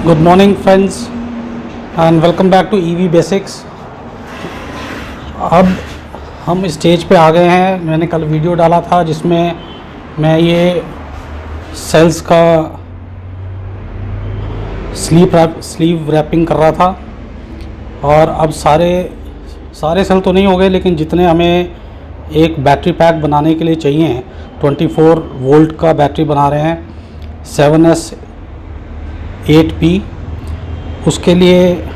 Good morning friends and welcome back to EV basics. अब हम stage पे आ गए हैं। मैंने कल वीडियो डाला था जिसमें मैं ये सेल्स का स्लीव रैपिंग कर रहा था, और अब सारे सेल तो नहीं हो गए, लेकिन जितने हमें एक बैटरी पैक बनाने के लिए चाहिए 24 वोल्ट का बैटरी बना रहे हैं 7S8P। उसके लिए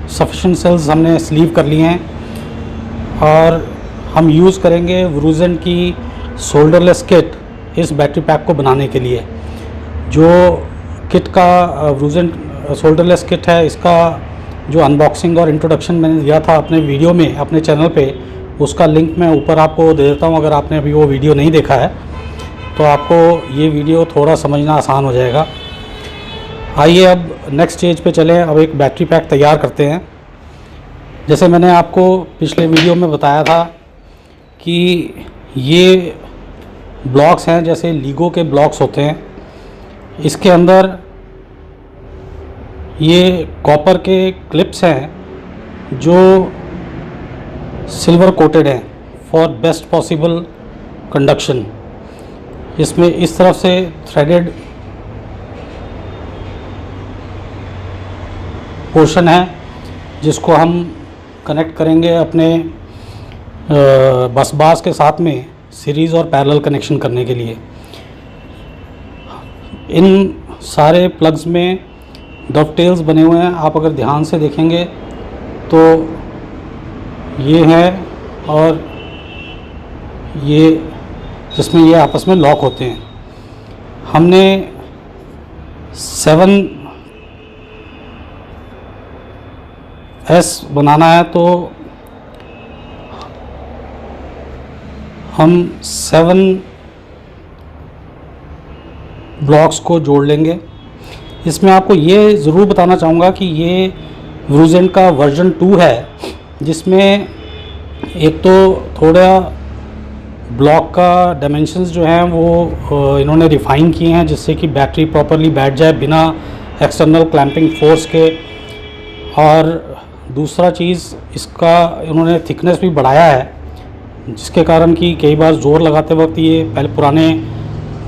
सफिशेंट सेल्स हमने स्लीव कर लिए हैं, और हम यूज़ करेंगे वरूजेन की शोल्डरलेस किट इस बैटरी पैक को बनाने के लिए। जो किट का वरूजेन शोल्डरलेस किट है, इसका जो अनबॉक्सिंग और इंट्रोडक्शन मैंने दिया था अपने वीडियो में अपने चैनल पे, उसका लिंक मैं ऊपर आपको दे देता हूँ। अगर आपने अभी वो वीडियो नहीं देखा है तो आपको ये वीडियो थोड़ा समझना आसान हो जाएगा। आइए अब नेक्स्ट स्टेज पे चलें। अब एक बैटरी पैक तैयार करते हैं। जैसे मैंने आपको पिछले वीडियो में बताया था कि ये ब्लॉक्स हैं जैसे लीगो के ब्लॉक्स होते हैं। इसके अंदर ये कॉपर के क्लिप्स हैं जो सिल्वर कोटेड हैं फॉर बेस्ट पॉसिबल कंडक्शन। इसमें इस तरफ से थ्रेडेड पोर्शन है जिसको हम कनेक्ट करेंगे अपने बस बार्स के साथ में सीरीज़ और पैरेलल कनेक्शन करने के लिए। इन सारे प्लग्स में डॉवटेल्स बने हुए हैं। आप अगर ध्यान से देखेंगे तो ये है, और ये जिसमें ये आपस में लॉक होते हैं। हमने 7S बनाना है तो हम 7 ब्लॉक्स को जोड़ लेंगे। इसमें आपको ये ज़रूर बताना चाहूँगा कि ये वरूजेन का वर्जन 2 है, जिसमें एक तो थोड़ा ब्लॉक का डायमेंशंस जो हैं वो इन्होंने रिफ़ाइन किए हैं जिससे कि बैटरी प्रॉपरली बैठ जाए बिना एक्सटर्नल क्लैंपिंग फोर्स के। और दूसरा चीज़, इसका इन्होंने थिकनेस भी बढ़ाया है, जिसके कारण कि कई बार ज़ोर लगाते वक्त ये पहले पुराने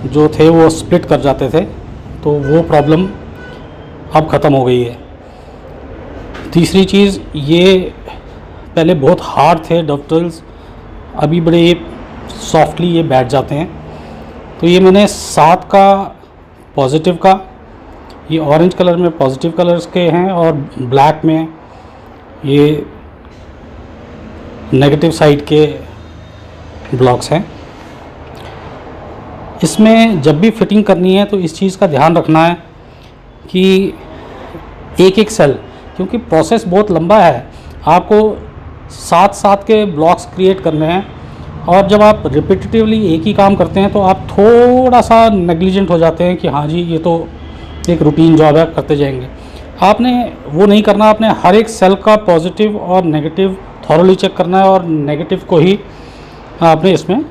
जो थे वो स्प्लिट कर जाते थे, तो वो प्रॉब्लम अब ख़त्म हो गई है। तीसरी चीज़, ये पहले बहुत हार्ड थे डॉवटेल्स, अभी बड़े सॉफ्टली ये बैठ जाते हैं। तो ये मैंने 7 का पॉजिटिव का, ये ऑरेंज कलर में पॉजिटिव कलर्स के हैं और ब्लैक में ये नेगेटिव साइड के ब्लॉक्स हैं। इसमें जब भी फिटिंग करनी है तो इस चीज़ का ध्यान रखना है कि एक एक सेल, क्योंकि प्रोसेस बहुत लंबा है, आपको 7 के ब्लॉक्स क्रिएट करने हैं। और जब आप रिपीटेटिवली एक ही काम करते हैं तो आप थोड़ा सा नेग्लिजेंट हो जाते हैं कि हाँ जी ये तो एक रूटीन जॉब है, करते जाएंगे। आपने वो नहीं करना, आपने हर एक सेल का पॉजिटिव और नेगेटिव थॉरोली चेक करना है, और नेगेटिव को ही आपने इसमें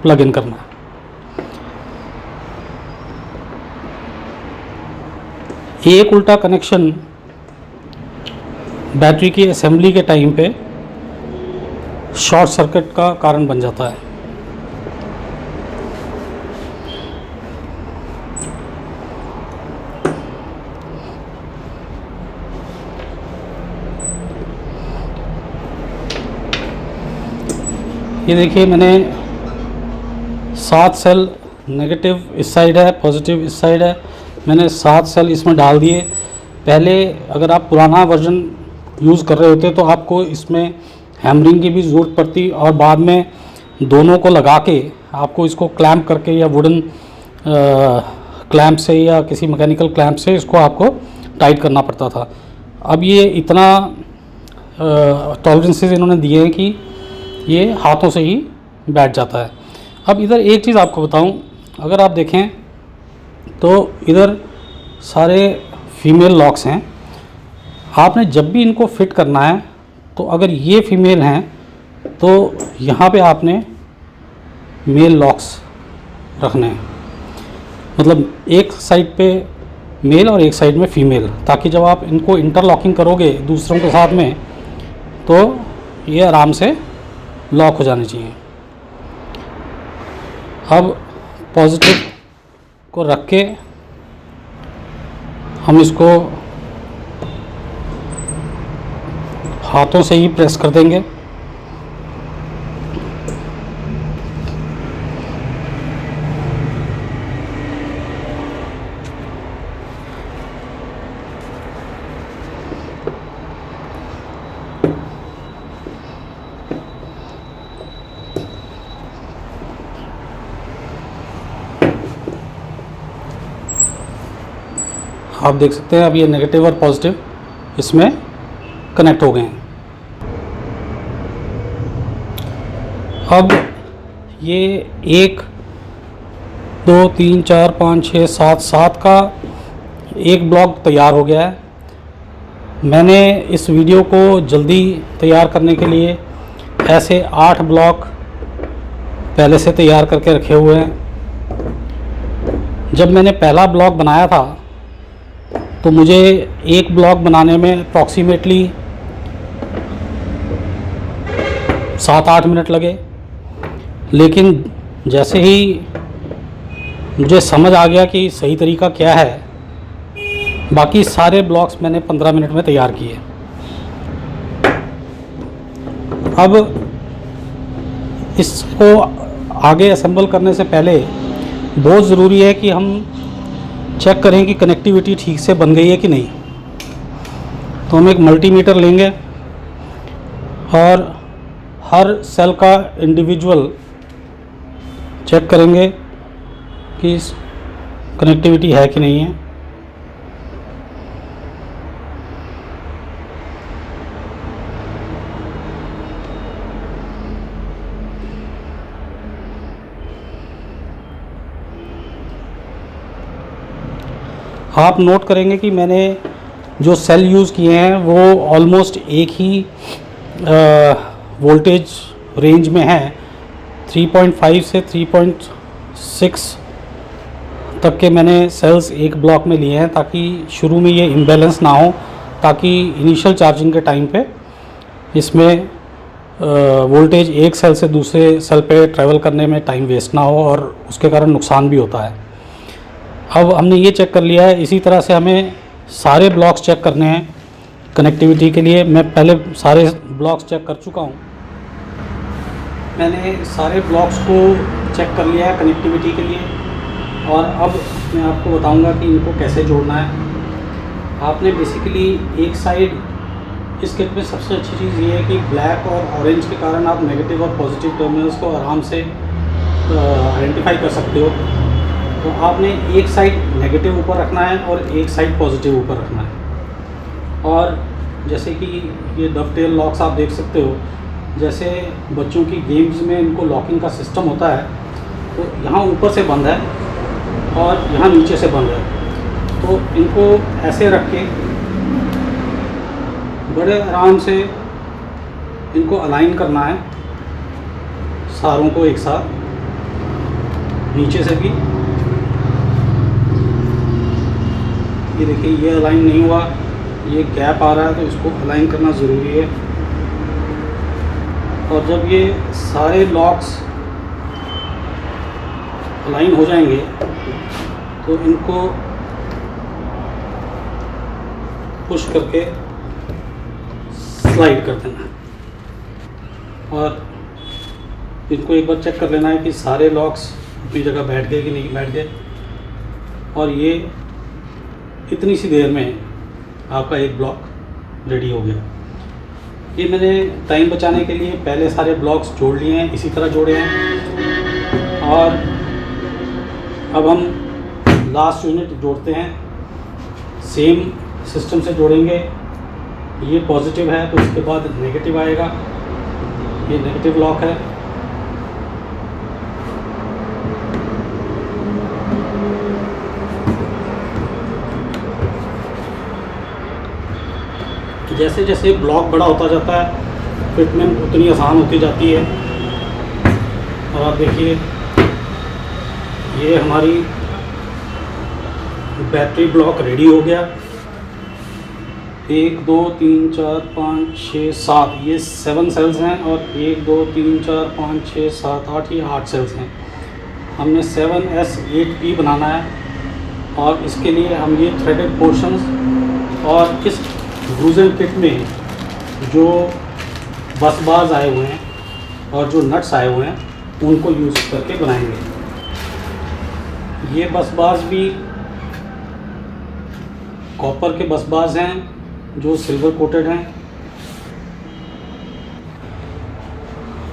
प्लग इन करना है। एक उल्टा कनेक्शन बैटरी की असेंबली के टाइम पे शॉर्ट सर्किट का कारण बन जाता है। ये देखिए, मैंने 7 सेल, नेगेटिव इस साइड है, पॉजिटिव इस साइड है, मैंने 7 सेल इसमें डाल दिए। पहले अगर आप पुराना वर्जन यूज़ कर रहे होते तो आपको इसमें हैमरिंग की भी ज़रूरत पड़ती, और बाद में दोनों को लगा के आपको इसको क्लैंप करके या वुडन क्लैंप से या किसी मैकेनिकल क्लैंप से इसको आपको टाइट करना पड़ता था। अब ये इतना टॉलरेंसेस इन्होंने दिए हैं कि ये हाथों से ही बैठ जाता है। अब इधर एक चीज़ आपको बताऊं, अगर आप देखें तो इधर सारे फीमेल लॉक्स हैं। आपने जब भी इनको फिट करना है तो अगर ये फीमेल हैं तो यहाँ पे आपने मेल लॉक्स रखने हैं। मतलब एक साइड पे मेल और एक साइड में फीमेल, ताकि जब आप इनको इंटरलॉकिंग करोगे दूसरों के साथ में तो ये आराम से लॉक हो जाने चाहिए। अब पॉजिटिव को रख के हम इसको हाथों से ही प्रेस कर देंगे। आप देख सकते हैं अब ये नेगेटिव और पॉजिटिव इसमें कनेक्ट हो गए हैं। अब ये 1 2 3 4 5 6 7 का एक ब्लॉक तैयार हो गया है। मैंने इस वीडियो को जल्दी तैयार करने के लिए ऐसे 8 ब्लॉक पहले से तैयार करके रखे हुए हैं। जब मैंने पहला ब्लॉक बनाया था तो मुझे एक ब्लॉक बनाने में अप्रॉक्सीमेटली 7-8 मिनट लगे, लेकिन जैसे ही मुझे समझ आ गया कि सही तरीका क्या है, बाकी सारे ब्लॉक्स मैंने 15 मिनट में तैयार किए। अब इसको आगे असेंबल करने से पहले बहुत ज़रूरी है कि हम चेक करें कि कनेक्टिविटी ठीक से बन गई है कि नहीं। तो हम एक मल्टीमीटर लेंगे और हर सेल का इंडिविजुअल चेक करेंगे कि कनेक्टिविटी है कि नहीं है। आप नोट करेंगे कि मैंने जो सेल यूज़ किए हैं वो ऑलमोस्ट एक ही वोल्टेज रेंज में है। 3.5 से 3.6 तक के मैंने सेल्स एक ब्लॉक में लिए हैं, ताकि शुरू में ये इम्बैलेंस ना हो, ताकि इनिशियल चार्जिंग के टाइम पे इसमें वोल्टेज एक सेल से दूसरे सेल पे ट्रैवल करने में टाइम वेस्ट ना हो और उसके कारण नुकसान भी होता है। अब हमने ये चेक कर लिया है। इसी तरह से हमें सारे ब्लॉक्स चेक करने हैं कनेक्टिविटी के लिए। मैं पहले सारे ब्लॉक्स चेक कर चुका हूँ। मैंने सारे ब्लॉक्स को चेक कर लिया है कनेक्टिविटी के लिए, और अब मैं आपको बताऊंगा कि इनको कैसे जोड़ना है। आपने बेसिकली एक साइड, इस किट में सबसे अच्छी चीज़ ये है कि ब्लैक और ऑरेंज के कारण आप नेगेटिव और पॉजिटिव टर्मिनल्स को आराम से आइडेंटिफाई कर सकते हो। तो आपने एक साइड नेगेटिव ऊपर रखना है और एक साइड पॉजिटिव ऊपर रखना है। और जैसे कि ये डबटेल लॉक्स आप देख सकते हो, जैसे बच्चों की गेम्स में इनको लॉकिंग का सिस्टम होता है, तो यहाँ ऊपर से बंद है और यहाँ नीचे से बंद है। तो इनको ऐसे रख के बड़े आराम से इनको अलाइन करना है, सारों को एक साथ, नीचे से भी। ये देखिए ये अलाइन नहीं हुआ, ये गैप आ रहा है, तो इसको अलाइन करना ज़रूरी है। और जब ये सारे लॉक्स अलाइन हो जाएंगे तो इनको पुश करके स्लाइड कर देना है और इनको एक बार चेक कर लेना है कि सारे लॉक्स अपनी जगह बैठ गए कि नहीं बैठ गए। और ये इतनी सी देर में आपका एक ब्लॉक रेडी हो गया। ये मैंने टाइम बचाने के लिए पहले सारे ब्लॉक्स जोड़ लिए हैं, इसी तरह जोड़े हैं। और अब हम लास्ट यूनिट जोड़ते हैं, सेम सिस्टम से जोड़ेंगे। ये पॉजिटिव है तो इसके बाद नेगेटिव आएगा, ये नेगेटिव लॉक है। जैसे जैसे ब्लॉक बड़ा होता जाता है फिटमेंट उतनी आसान होती जाती है। और आप देखिए ये हमारी बैटरी ब्लॉक रेडी हो गया। 1 2 3 4 5 6 7 ये 7 सेल्स हैं और 1 2 3 4 5 6 7 8 ये 8 सेल्स हैं। हमने 7S8P बनाना है और इसके लिए हम ये थ्रेडेड पोर्शंस और इस ब्रूजन किट में जो बस बार्स आए हुए हैं और जो नट्स आए हुए हैं उनको यूज़ करके बनाएंगे। ये बस बार्स भी कॉपर के बस बार्स हैं जो सिल्वर कोटेड हैं।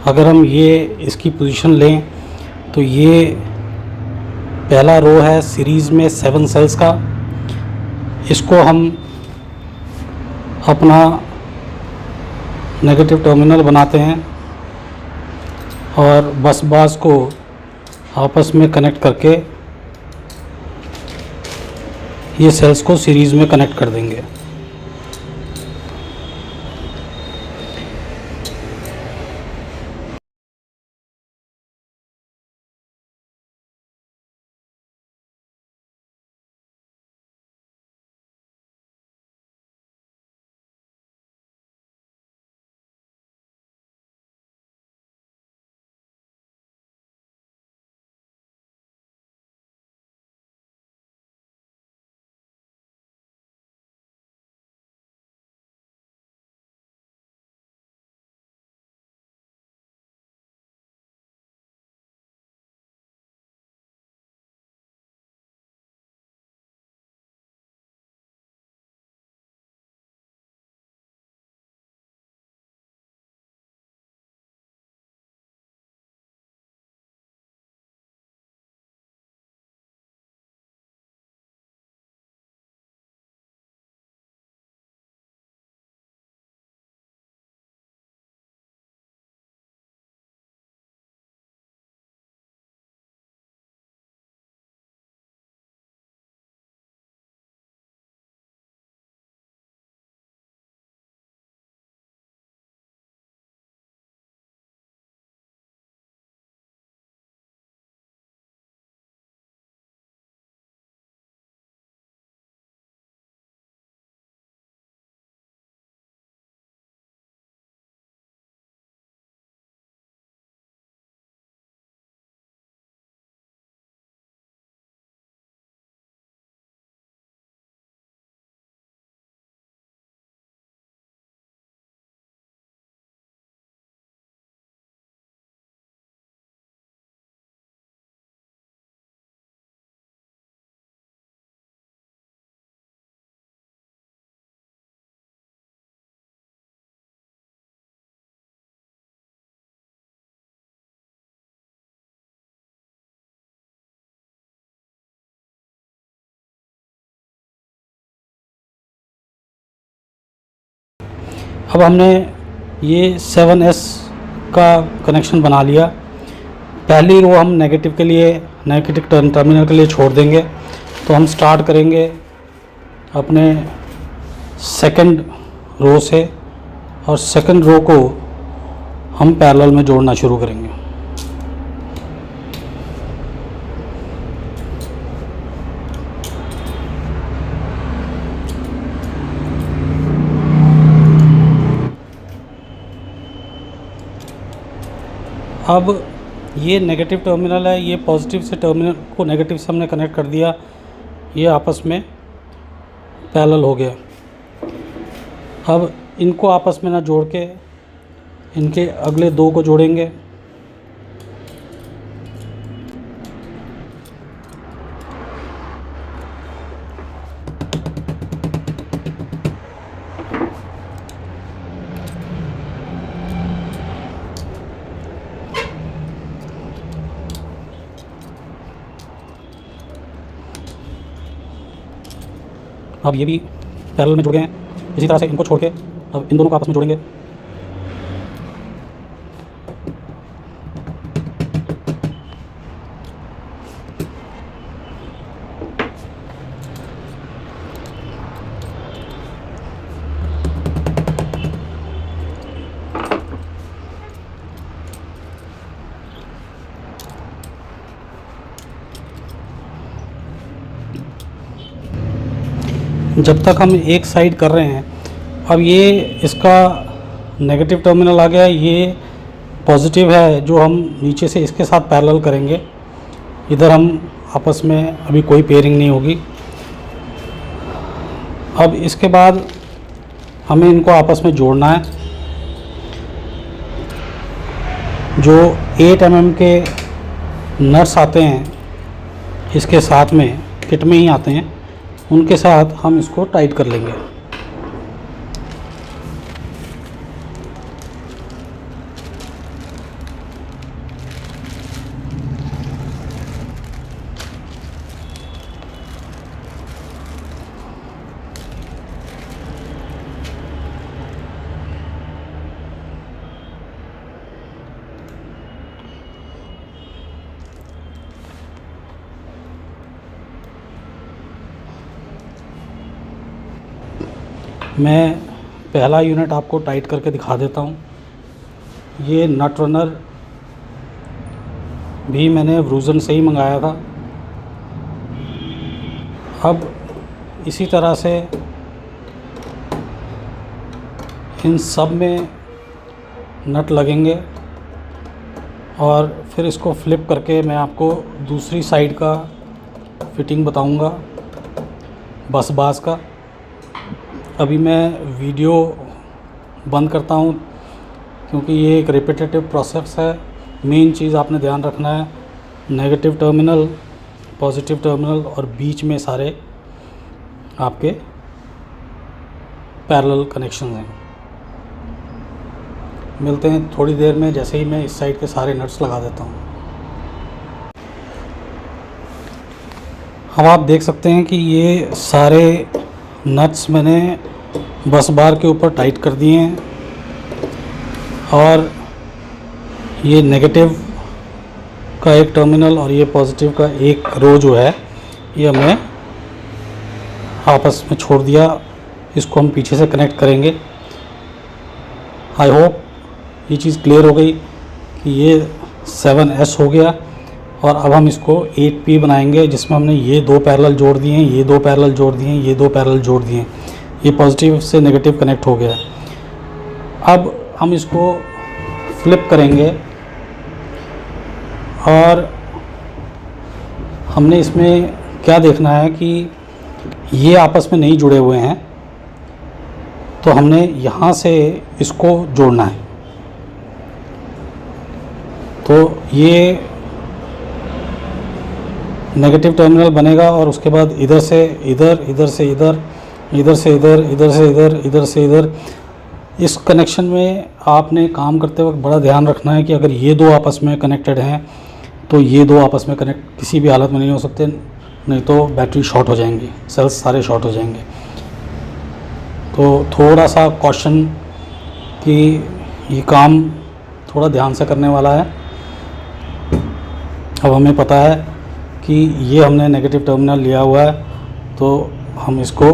अगर हम ये इसकी पोजीशन लें तो ये पहला रो है सीरीज़ में 7 सेल्स का। इसको हम अपना नेगेटिव टर्मिनल बनाते हैं और बस बार्स को आपस में कनेक्ट करके ये सेल्स को सीरीज़ में कनेक्ट कर देंगे। अब हमने ये 7S का कनेक्शन बना लिया। पहली रो हम नेगेटिव के लिए, नेगेटिव टर्मिनल के लिए छोड़ देंगे। तो हम स्टार्ट करेंगे अपने सेकंड रो से और सेकंड रो को हम पैरेलल में जोड़ना शुरू करेंगे। अब ये नेगेटिव टर्मिनल है, ये पॉजिटिव से टर्मिनल को नेगेटिव से हमने कनेक्ट कर दिया। ये आपस में पैरेलल हो गया। अब इनको आपस में ना जोड़ के इनके अगले दो को जोड़ेंगे। अब ये भी पैरेलल में जुड़ गए हैं। इसी तरह से इनको छोड़ के अब इन दोनों को आपस में जोड़ेंगे। जब तक हम एक साइड कर रहे हैं, अब ये इसका नेगेटिव टर्मिनल आ गया, ये पॉजिटिव है जो हम नीचे से इसके साथ पैरेलल करेंगे। इधर हम आपस में अभी कोई पेयरिंग नहीं होगी। अब इसके बाद हमें इनको आपस में जोड़ना है। जो 8 mm के नट्स आते हैं इसके साथ में, किट में ही आते हैं, उनके साथ हम इसको टाइट कर लेंगे। मैं पहला यूनिट आपको टाइट करके दिखा देता हूँ। ये नट रनर भी मैंने व्रूजन से ही मंगाया था। अब इसी तरह से इन सब में नट लगेंगे और फिर इसको फ्लिप करके मैं आपको दूसरी साइड का फिटिंग बताऊंगा बस बास का। अभी मैं वीडियो बंद करता हूँ क्योंकि ये एक रिपीटेटिव प्रोसेस है। मेन चीज़ आपने ध्यान रखना है, नेगेटिव टर्मिनल, पॉजिटिव टर्मिनल और बीच में सारे आपके पैरेलल कनेक्शन हैं। मिलते हैं थोड़ी देर में, जैसे ही मैं इस साइड के सारे नट्स लगा देता हूँ। अब आप देख सकते हैं कि ये सारे नट्स मैंने बस बार के ऊपर टाइट कर दिए हैं और ये नेगेटिव का एक टर्मिनल और ये पॉजिटिव का एक रो जो है ये हमने आपस में छोड़ दिया। इसको हम पीछे से कनेक्ट करेंगे। आई होप ये चीज़ क्लियर हो गई कि ये 7S हो गया और अब हम इसको 8P बनाएंगे, जिसमें हमने ये 2 पैरेलल जोड़ दिए हैं, ये 2 पैरेलल जोड़ दिए हैं, ये 2 पैरेलल जोड़ दिए हैं। ये पॉजिटिव से नेगेटिव कनेक्ट हो गया। अब हम इसको फ्लिप करेंगे और हमने इसमें क्या देखना है कि ये आपस में नहीं जुड़े हुए हैं, तो हमने यहाँ से इसको जोड़ना है। तो ये नेगेटिव टर्मिनल बनेगा और उसके बाद इधर से इधर, इधर से इधर, इधर से इधर, इधर से इधर, इधर से इधर। इस कनेक्शन में आपने काम करते वक्त बड़ा ध्यान रखना है कि अगर ये 2 आपस में कनेक्टेड हैं तो ये 2 आपस में कनेक्ट किसी भी हालत में नहीं हो सकते, नहीं तो बैटरी शॉर्ट हो जाएंगी, सेल्स सारे शॉर्ट हो जाएंगे। तो थोड़ा सा कॉशन कि ये काम थोड़ा ध्यान से करने वाला है। अब हमें पता है कि ये हमने नेगेटिव टर्मिनल लिया हुआ है, तो हम इसको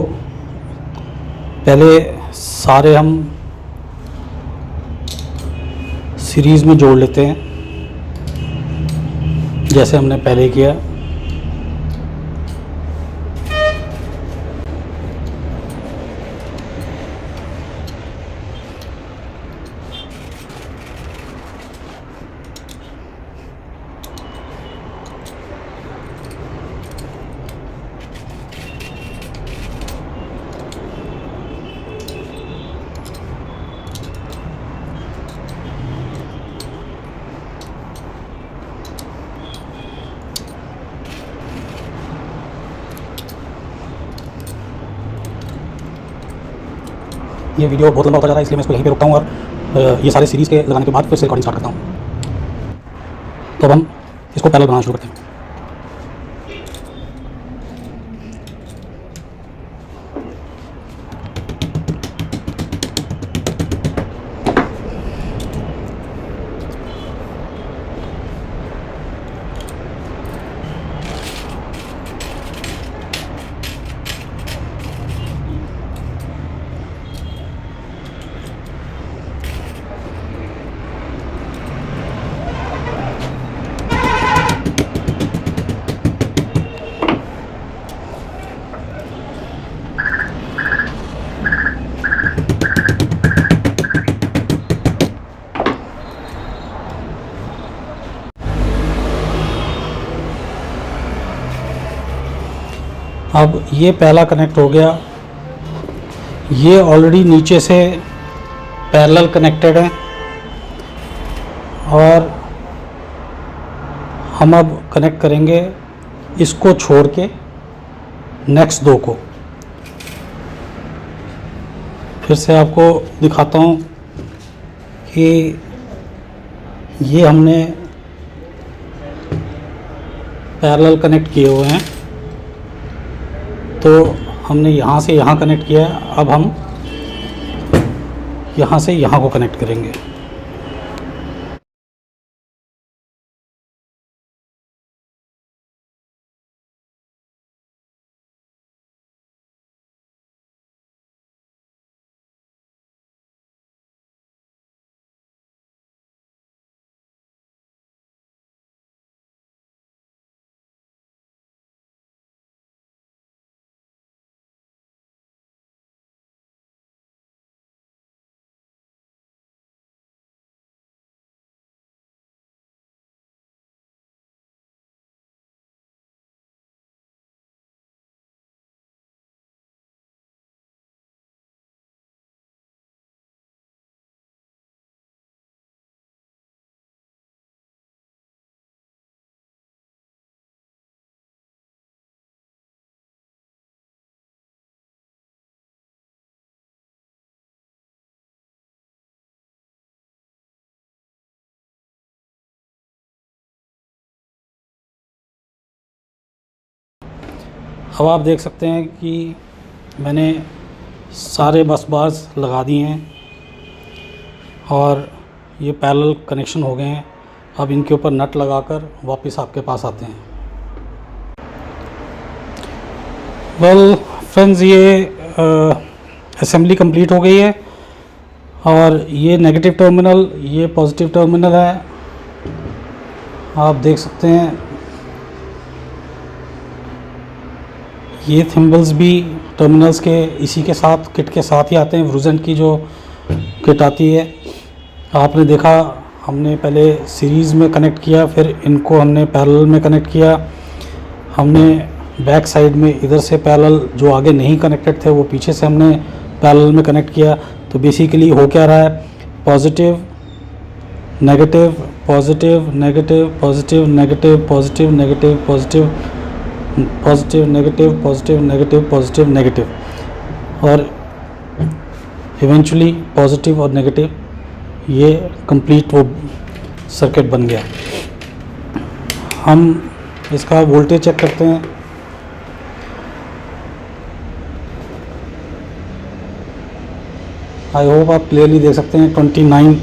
पहले सारे हम सीरीज़ में जोड़ लेते हैं जैसे हमने पहले किया। ये वीडियो बहुत लंबा होता जा रहा है, इसलिए मैं इसको यहीं पे रोकता हूँ और ये सारे सीरीज़ के लगाने के बाद फिर से रिकॉर्डिंग स्टार्ट करता हूँ। तो अब हम इसको पैरेलल बनाना शुरू करते हैं। अब ये पहला कनेक्ट हो गया, ये ऑलरेडी नीचे से पैरेलल कनेक्टेड है और हम अब कनेक्ट करेंगे इसको छोड़ के नेक्स्ट दो को। फिर से आपको दिखाता हूँ कि ये हमने पैरेलल कनेक्ट किए हुए हैं, तो हमने यहाँ से यहाँ कनेक्ट किया है, अब हम यहाँ से यहाँ को कनेक्ट करेंगे। अब आप देख सकते हैं कि मैंने सारे बस बार्स लगा दिए हैं और ये पैरेलल कनेक्शन हो गए हैं। अब इनके ऊपर नट लगाकर वापस आपके पास आते हैं। वेल फ्रेंड्स, ये असेंबली कंप्लीट हो गई है और ये नेगेटिव टर्मिनल, ये पॉजिटिव टर्मिनल है। आप देख सकते हैं ये थिम्बल्स भी टर्मिनल्स के इसी के साथ, किट के साथ ही आते हैं। वरूजेंट की जो किट आती है, आपने देखा हमने पहले सीरीज़ में कनेक्ट किया, फिर इनको हमने पैरेलल में कनेक्ट किया। हमने बैक साइड में इधर से पैरेलल, जो आगे नहीं कनेक्टेड थे वो पीछे से हमने पैरेलल में कनेक्ट किया। तो बेसिकली हो क्या रहा है, positive negative, positive negative, positive negative, positive negative, positive positive negative, positive negative, positive negative, और इवेंचुअली पॉजिटिव और नेगेटिव, ये कंप्लीट वो सर्किट बन गया। हम इसका वोल्टेज चेक करते हैं। आई होप आप क्लियरली देख सकते हैं 29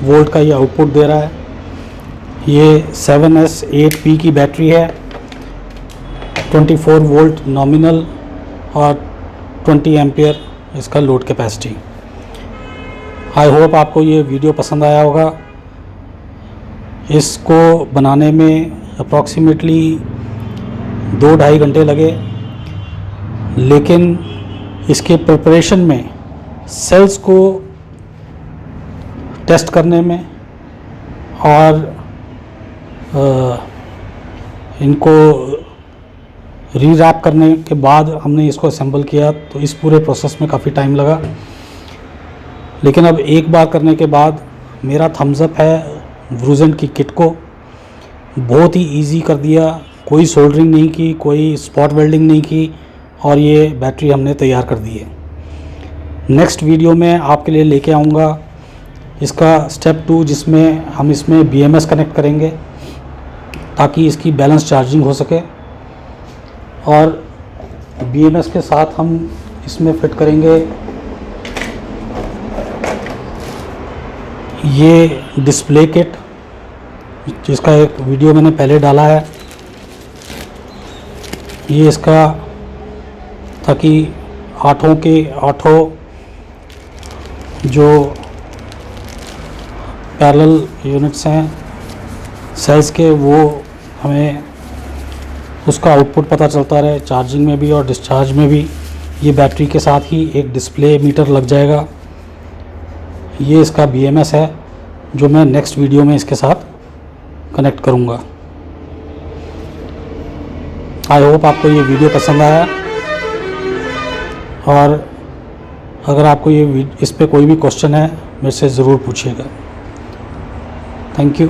वोल्ट का ये आउटपुट दे रहा है। ये 7S8P की बैटरी है, 24 वोल्ट नॉमिनल और 20 एम्पियर इसका लोड कैपेसिटी। आई होप आपको ये वीडियो पसंद आया होगा। इसको बनाने में अप्रॉक्सीमेटली 2-2.5 घंटे लगे, लेकिन इसके प्रिपरेशन में, सेल्स को टेस्ट करने में और इनको रीरैप करने के बाद हमने इसको असेंबल किया, तो इस पूरे प्रोसेस में काफ़ी टाइम लगा। लेकिन अब एक बार करने के बाद मेरा थम्स अप है वरूजेंट की किट को। बहुत ही इजी कर दिया, कोई सोल्डरिंग नहीं की, कोई स्पॉट वेल्डिंग नहीं की, और ये बैटरी हमने तैयार कर दी है। नेक्स्ट वीडियो में आपके लिए लेके आऊँगा इसका स्टेप 2, जिसमें हम इसमें BMS कनेक्ट करेंगे ताकि इसकी बैलेंस चार्जिंग हो सके, और BMS के साथ हम इसमें फिट करेंगे ये डिस्प्ले किट, जिसका एक वीडियो मैंने पहले डाला है। ये इसका, ताकि आठों के आठों जो पैरेलल यूनिट्स हैं सेल्स के, वो हमें उसका आउटपुट पता चलता रहे, चार्जिंग में भी और डिस्चार्ज में भी। ये बैटरी के साथ ही एक डिस्प्ले मीटर लग जाएगा। ये इसका BMS है, जो मैं नेक्स्ट वीडियो में इसके साथ कनेक्ट करूँगा। आई होप आपको ये वीडियो पसंद आया, और अगर आपको ये इस पे कोई भी क्वेश्चन है मेरे से ज़रूर पूछिएगा। Thank you.